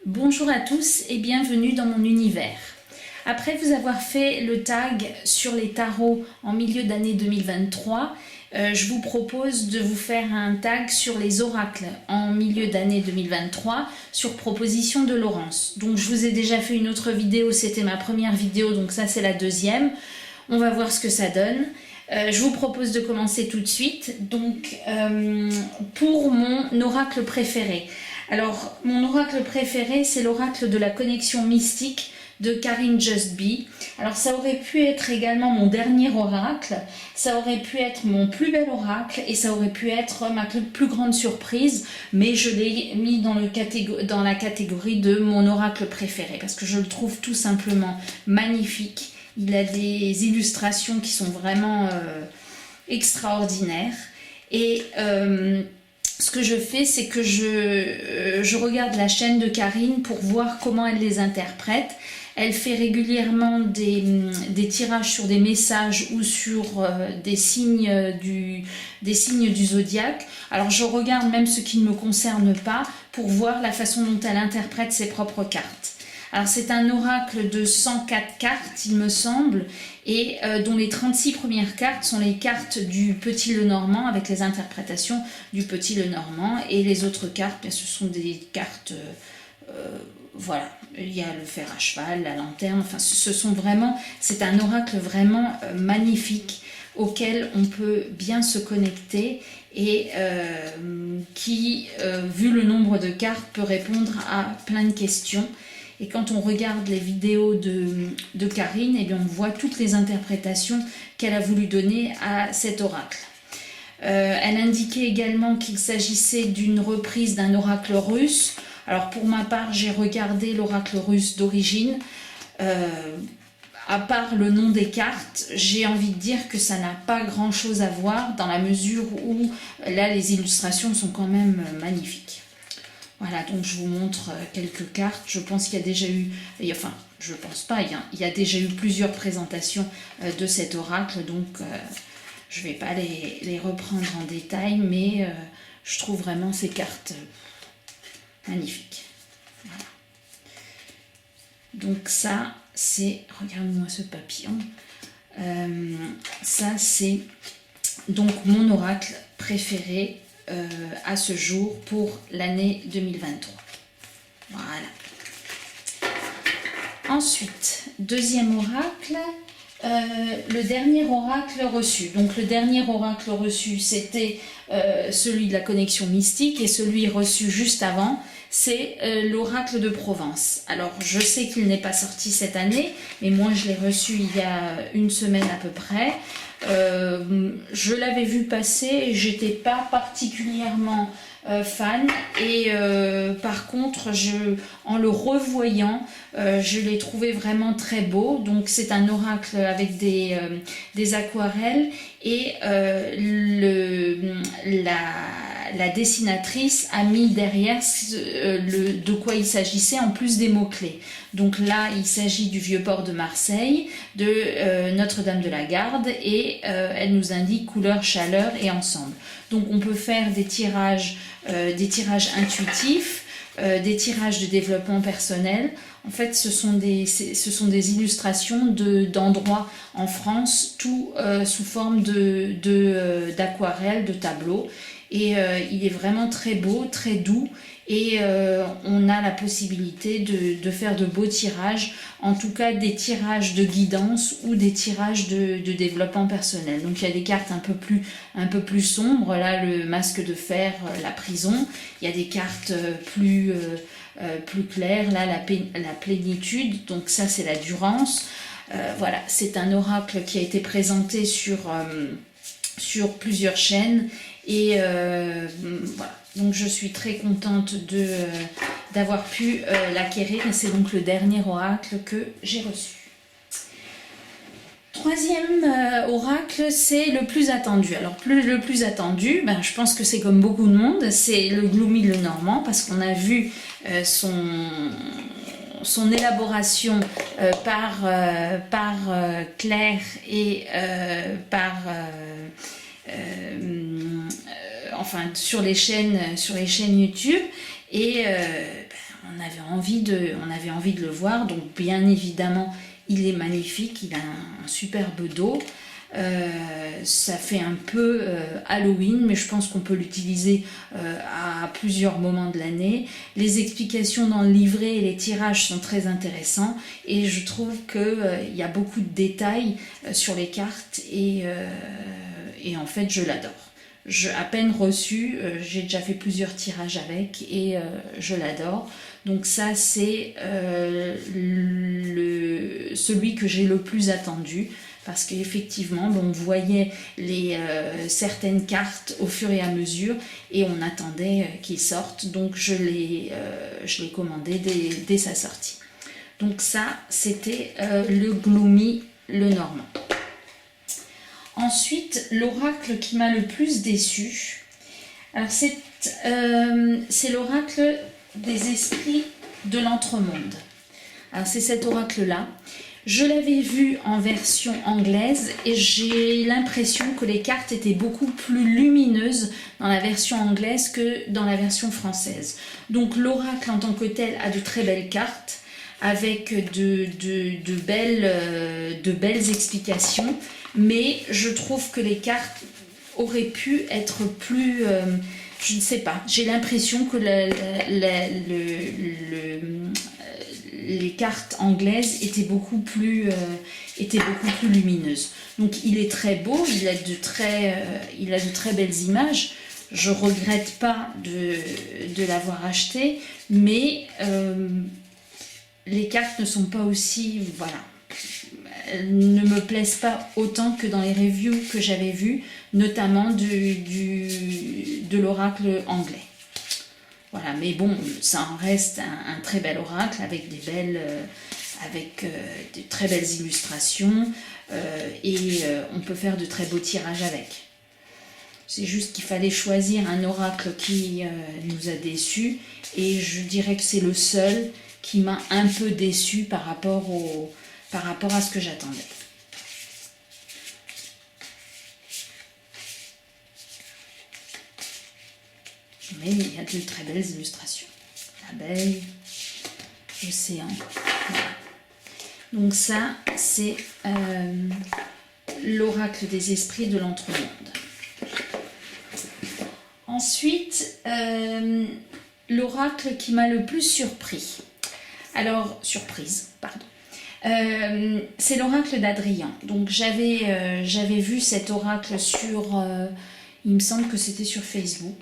Bonjour à tous et bienvenue dans mon univers. Après vous avoir fait le tag sur les tarots en milieu d'année 2023, je vous propose de vous faire un tag sur les oracles en milieu d'année 2023 sur proposition de Laurence. Donc je vous ai déjà fait une autre vidéo, c'était ma première vidéo, donc ça c'est la deuxième. On va voir ce que ça donne. Je vous propose de commencer tout de suite. Donc, pour mon oracle préféré. Alors, mon oracle préféré, c'est l'oracle de la connexion mystique de Karine Just Be. Alors, ça aurait pu être également mon dernier oracle, ça aurait pu être mon plus bel oracle et ça aurait pu être ma plus grande surprise, mais je l'ai mis dans la catégorie de mon oracle préféré parce que je le trouve tout simplement magnifique. Il a des illustrations qui sont vraiment extraordinaires. Et ce que je fais, c'est que je regarde la chaîne de Karine pour voir comment elle les interprète. Elle fait régulièrement des tirages sur des messages ou sur des signes du zodiaque. Alors je regarde même ce qui ne me concerne pas pour voir la façon dont elle interprète ses propres cartes. Alors c'est un oracle de 104 cartes, il me semble, et dont les 36 premières cartes sont les cartes du Petit Lenormand, avec les interprétations du Petit Lenormand, et les autres cartes, bien, ce sont des cartes, voilà, il y a le fer à cheval, la lanterne, enfin c'est un oracle vraiment magnifique, auquel on peut bien se connecter, et qui, vu le nombre de cartes, peut répondre à plein de questions. Et quand on regarde les vidéos de Karine, eh bien on voit toutes les interprétations qu'elle a voulu donner à cet oracle. Elle indiquait également qu'il s'agissait d'une reprise d'un oracle russe. Alors pour ma part, j'ai regardé l'oracle russe d'origine. À part le nom des cartes, j'ai envie de dire que ça n'a pas grand-chose à voir dans la mesure où là les illustrations sont quand même magnifiques. Voilà, donc je vous montre quelques cartes. Je pense qu'il y a déjà eu, enfin, je pense pas, il y a déjà eu plusieurs présentations de cet oracle, donc je ne vais pas les reprendre en détail, mais je trouve vraiment ces cartes magnifiques. Voilà. Donc ça, c'est, regarde-moi ce papillon, ça c'est donc mon oracle préféré à ce jour pour l'année 2023. Voilà. Ensuite, deuxième oracle, le dernier oracle reçu. Donc le dernier oracle reçu, c'était celui de la connexion mystique, et celui reçu juste avant, c'est l'oracle de Provence. Alors je sais qu'il n'est pas sorti cette année, mais moi je l'ai reçu il y a une semaine à peu près. Je l'avais vu passer et j'étais pas particulièrement fan, et par contre en le revoyant je l'ai trouvé vraiment très beau. Donc c'est un oracle avec des aquarelles, et la dessinatrice a mis derrière de quoi il s'agissait en plus des mots-clés. Donc là, il s'agit du Vieux-Port de Marseille, de Notre-Dame de la Garde, et elle nous indique couleur, chaleur et ensemble. Donc on peut faire des tirages intuitifs, des tirages de développement personnel. En fait, ce sont des illustrations d'endroits en France, tout sous forme d'aquarelles, de tableaux. Et il est vraiment très beau, très doux, et on a la possibilité de faire de beaux tirages, en tout cas des tirages de guidance ou des tirages de développement personnel. Donc il y a des cartes un peu plus sombres, là le masque de fer, la prison. Il y a des cartes plus claires, là la plénitude, donc ça c'est la durance. Voilà, c'est un oracle qui a été présenté sur plusieurs chaînes, et voilà, donc je suis très contente d'avoir pu l'acquérir, et c'est donc le dernier oracle que j'ai reçu. Troisième oracle, c'est le plus attendu. Alors le plus attendu, je pense que c'est comme beaucoup de monde, c'est le Gloomy Lenormand, parce qu'on a vu son élaboration par Claire et enfin sur les chaînes YouTube, et on avait envie de le voir. Donc bien évidemment, il est magnifique, il a un superbe dos. Ça fait un peu Halloween, mais je pense qu'on peut l'utiliser à plusieurs moments de l'année. Les explications dans le livret et les tirages sont très intéressants et je trouve qu'il y a beaucoup de détails sur les cartes et en fait je l'adore. À peine reçu, j'ai déjà fait plusieurs tirages avec et je l'adore. Donc ça c'est celui que j'ai le plus attendu. Parce qu'effectivement, on voyait certaines cartes au fur et à mesure et on attendait qu'ils sortent. Donc je l'ai commandé dès sa sortie. Donc ça, c'était le Gloomy, le Normand. Ensuite, l'oracle qui m'a le plus déçu. Alors c'est l'oracle des esprits de l'entremonde. Alors c'est cet oracle-là. Je l'avais vu en version anglaise et j'ai l'impression que les cartes étaient beaucoup plus lumineuses dans la version anglaise que dans la version française. Donc l'oracle en tant que tel a de très belles cartes avec de belles explications, mais je trouve que les cartes auraient pu être plus... je ne sais pas, j'ai l'impression que les cartes anglaises étaient beaucoup plus lumineuses. Donc il est très beau, il a de très belles images. Je regrette pas de l'avoir acheté, mais les cartes ne sont pas aussi, voilà, elles ne me plaisent pas autant que dans les reviews que j'avais vues, notamment de l'oracle anglais. Voilà, mais bon, ça en reste un très bel oracle avec de très belles illustrations et on peut faire de très beaux tirages avec. C'est juste qu'il fallait choisir un oracle qui nous a déçus et je dirais que c'est le seul qui m'a un peu déçu par rapport à ce que j'attendais. Mais il y a de très belles illustrations. Abeille, océan. Voilà. Donc ça, c'est l'oracle des esprits de l'entremonde. Ensuite, l'oracle qui m'a le plus surpris. Alors, surprise, pardon. C'est l'oracle d'Adrien. Donc j'avais vu cet oracle sur, il me semble que c'était sur Facebook.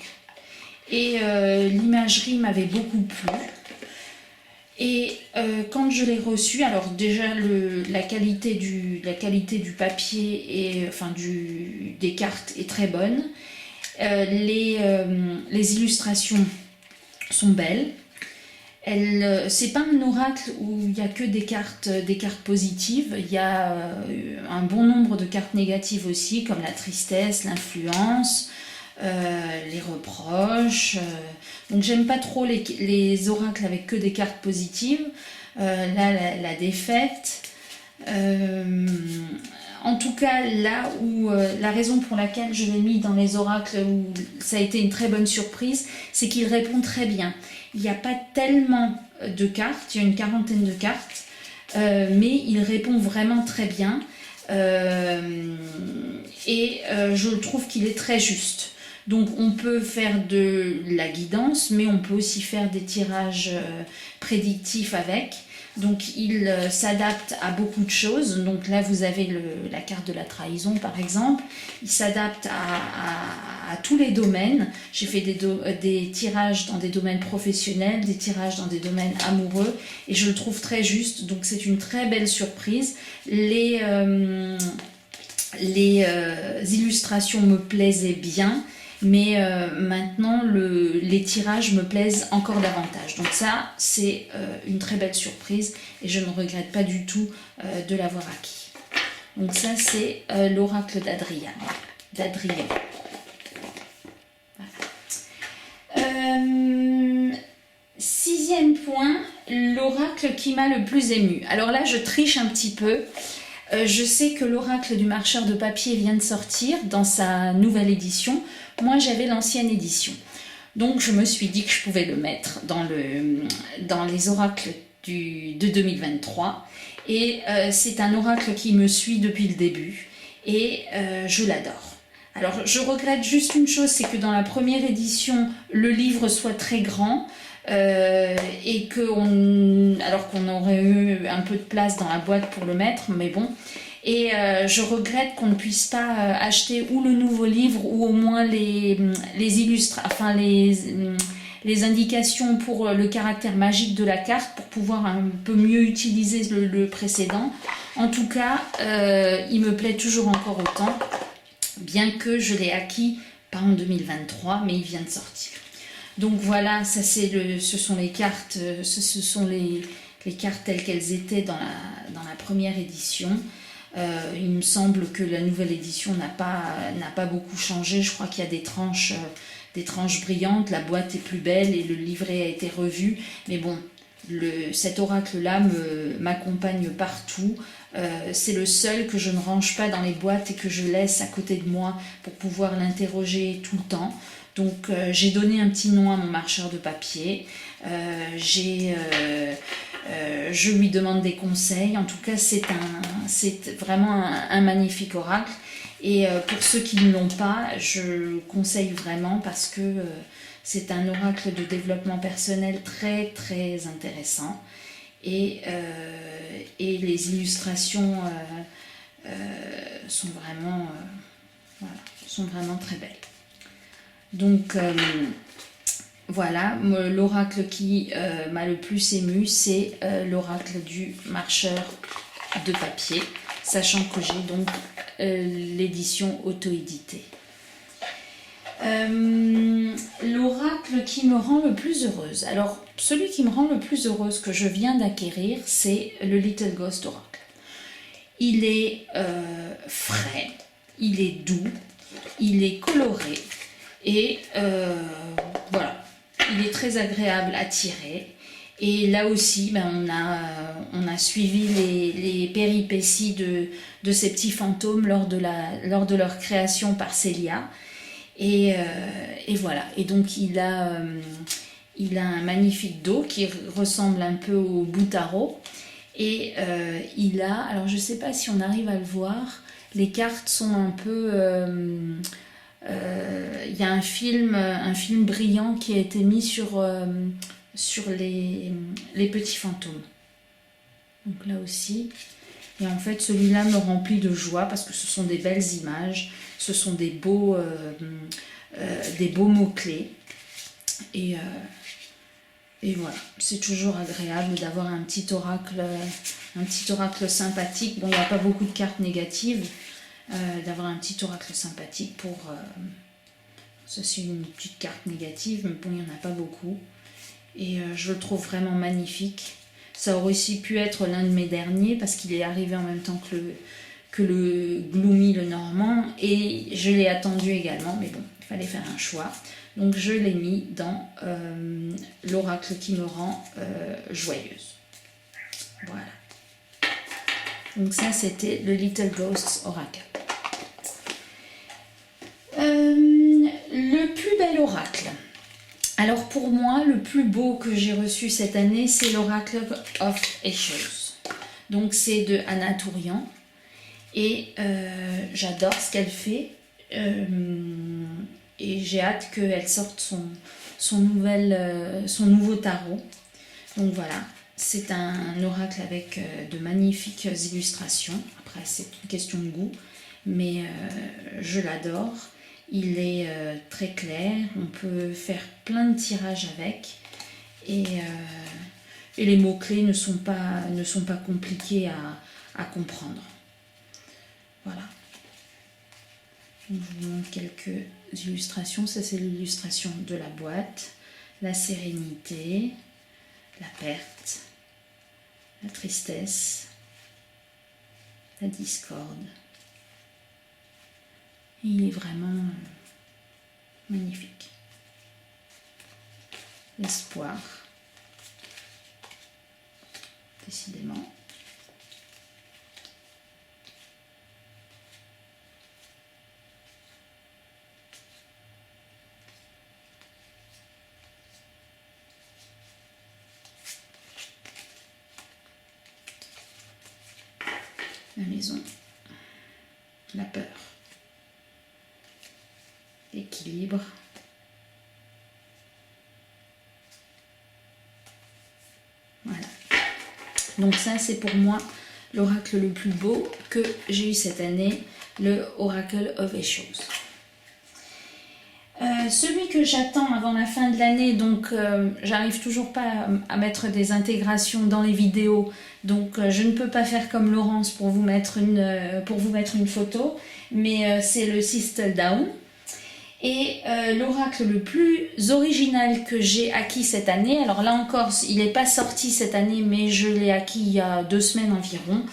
Et l'imagerie m'avait beaucoup plu. Et quand je l'ai reçu, alors déjà la qualité du papier et des cartes est très bonne. Les illustrations sont belles. C'est pas un oracle où il n'y a que des cartes positives. Il y a un bon nombre de cartes négatives aussi, comme la tristesse, l'influence. Les reproches. Donc j'aime pas trop les oracles avec que des cartes positives. Là, la défaite. En tout cas, là où la raison pour laquelle je l'ai mis dans les oracles où ça a été une très bonne surprise, c'est qu'il répond très bien. Il n'y a pas tellement de cartes, il y a une quarantaine de cartes, mais il répond vraiment très bien. Je trouve qu'il est très juste. Donc on peut faire de la guidance, mais on peut aussi faire des tirages prédictifs avec. Donc il s'adapte à beaucoup de choses. Donc là vous avez la carte de la trahison par exemple. Il s'adapte à tous les domaines. J'ai fait des tirages dans des domaines professionnels, des tirages dans des domaines amoureux et je le trouve très juste. Donc c'est une très belle surprise. Les illustrations me plaisaient bien. Mais maintenant, les tirages me plaisent encore davantage. Donc ça, c'est une très belle surprise et je ne regrette pas du tout de l'avoir acquis. Donc ça, c'est l'oracle d'Adrien. Voilà. Sixième point, l'oracle qui m'a le plus ému. Alors là, je triche un petit peu. Je sais que l'oracle du marcheur de papier vient de sortir dans sa nouvelle édition. Moi, j'avais l'ancienne édition. Donc je me suis dit que je pouvais le mettre dans les oracles de 2023. Et c'est un oracle qui me suit depuis le début et je l'adore. Alors je regrette juste une chose, c'est que dans la première édition, le livre soit très grand. Et alors qu'on aurait eu un peu de place dans la boîte pour le mettre, mais bon. Et je regrette qu'on ne puisse pas acheter ou le nouveau livre ou au moins les les indications pour le caractère magique de la carte pour pouvoir un peu mieux utiliser le précédent. En tout cas, il me plaît toujours encore autant, bien que je l'ai acquis pas en 2023, mais il vient de sortir. Donc voilà, ça ce sont les cartes, ce sont les cartes telles qu'elles étaient dans la première édition. Il me semble que la nouvelle édition n'a pas beaucoup changé. Je crois qu'il y a des tranches brillantes, la boîte est plus belle et le livret a été revu. Mais bon, cet oracle-là m'accompagne partout. C'est le seul que je ne range pas dans les boîtes et que je laisse à côté de moi pour pouvoir l'interroger tout le temps. Donc j'ai donné un petit nom à mon marcheur de papier. Je lui demande des conseils. En tout cas, c'est vraiment un magnifique oracle. Et pour ceux qui ne l'ont pas, je conseille vraiment parce que c'est un oracle de développement personnel très très intéressant. Et les illustrations sont vraiment très belles. Donc voilà, l'oracle qui m'a le plus ému, c'est l'oracle du marcheur de papier, sachant que j'ai donc l'édition auto-éditée. L'oracle qui me rend le plus heureuse. Alors, celui qui me rend le plus heureuse que je viens d'acquérir, c'est le Little Ghost Oracle. Il est frais, il est doux, il est coloré et voilà, il est très agréable à tirer. Et là aussi, on a suivi les péripéties de ces petits fantômes lors de leur création par Célia. Et voilà. Et donc il a un magnifique dos qui ressemble un peu au Boutaro. Et alors je ne sais pas si on arrive à le voir, les cartes sont un peu... il y a un film brillant qui a été mis sur les petits fantômes. Donc là aussi. Et en fait, celui-là me remplit de joie parce que ce sont des belles images, ce sont des beaux mots-clés. Et voilà, c'est toujours agréable d'avoir un petit oracle sympathique. Bon, il n'y a pas beaucoup de cartes négatives, d'avoir un petit oracle sympathique pour... ça, c'est une petite carte négative, mais bon, il n'y en a pas beaucoup. Et je le trouve vraiment magnifique. Ça aurait aussi pu être l'un de mes derniers parce qu'il est arrivé en même temps que le Gloomy, le Normand, et je l'ai attendu également, mais bon, il fallait faire un choix. Donc je l'ai mis dans l'oracle qui me rend joyeuse. Voilà. Donc ça, c'était le Little Ghosts Oracle. Le plus bel oracle. Alors pour moi, le plus beau que j'ai reçu cette année, c'est l'Oracle of Ashes. Donc c'est de Anna Tourian. Et j'adore ce qu'elle fait. Et j'ai hâte qu'elle sorte son nouveau tarot. Donc voilà, c'est un oracle avec de magnifiques illustrations. Après, c'est une question de goût, mais je l'adore. Il est très clair, on peut faire plein de tirages avec. Et les mots-clés ne sont pas compliqués à comprendre. Voilà. Je vous montre quelques illustrations. Ça, c'est l'illustration de la boîte. La sérénité, la perte, la tristesse, la discorde. Il est vraiment magnifique. L'espoir, décidément. la maison, la peur, l'équilibre, voilà. Donc ça, c'est pour moi l'oracle le plus beau que j'ai eu cette année, le Oracle of Issues. Celui que j'attends avant la fin de l'année, donc j'arrive toujours pas à mettre des intégrations dans les vidéos, donc je ne peux pas faire comme Laurence pour vous mettre une photo, mais c'est le Sistle Down. Et l'oracle le plus original que j'ai acquis cette année, alors là encore, il n'est pas sorti cette année, mais je l'ai acquis il y a 2 semaines environ,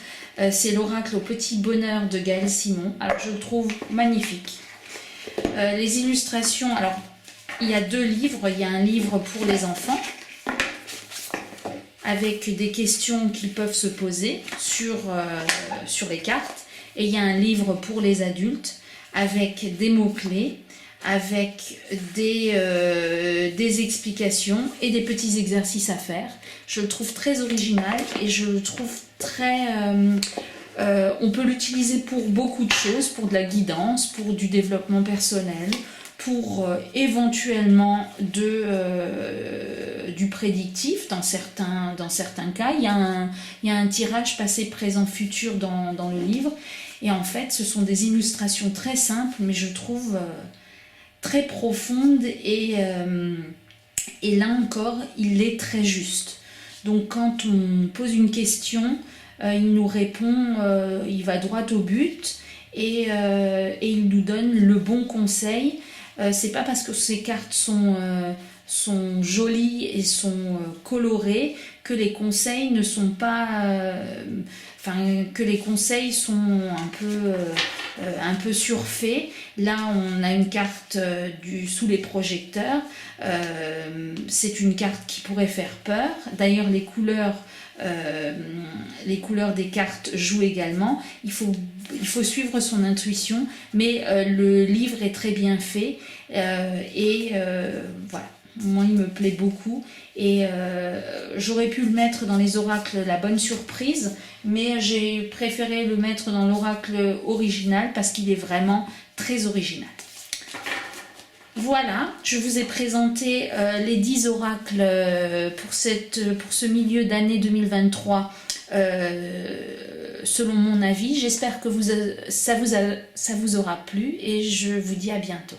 c'est l'oracle au petit bonheur de Gaël Simon. Alors je le trouve magnifique. Les illustrations, alors il y a 2 livres, il y a un livre pour les enfants avec des questions qu'ils peuvent se poser sur les cartes, et il y a un livre pour les adultes avec des mots-clés, avec des explications et des petits exercices à faire. Je le trouve très original et je le trouve très... on peut l'utiliser pour beaucoup de choses, pour de la guidance, pour du développement personnel, pour éventuellement du prédictif dans certains cas. Il y a un tirage passé, présent, futur dans le livre. Et en fait, ce sont des illustrations très simples, mais je trouve très profondes. Et là encore, il est très juste. Donc quand on pose une question, il nous répond, il va droit au but et il nous donne le bon conseil. C'est pas parce que ces cartes sont jolies et sont colorées que les conseils ne sont pas... que les conseils sont un peu surfaits. Là, on a une carte sous les projecteurs. C'est une carte qui pourrait faire peur. D'ailleurs, les couleurs des cartes jouent également. Il faut suivre son intuition, mais le livre est très bien fait voilà. Moi, il me plaît beaucoup et j'aurais pu le mettre dans les oracles La Bonne Surprise, mais j'ai préféré le mettre dans l'oracle original parce qu'il est vraiment très original. Voilà, je vous ai présenté les 10 oracles pour ce milieu d'année 2023 selon mon avis. J'espère que ça vous aura plu et je vous dis à bientôt.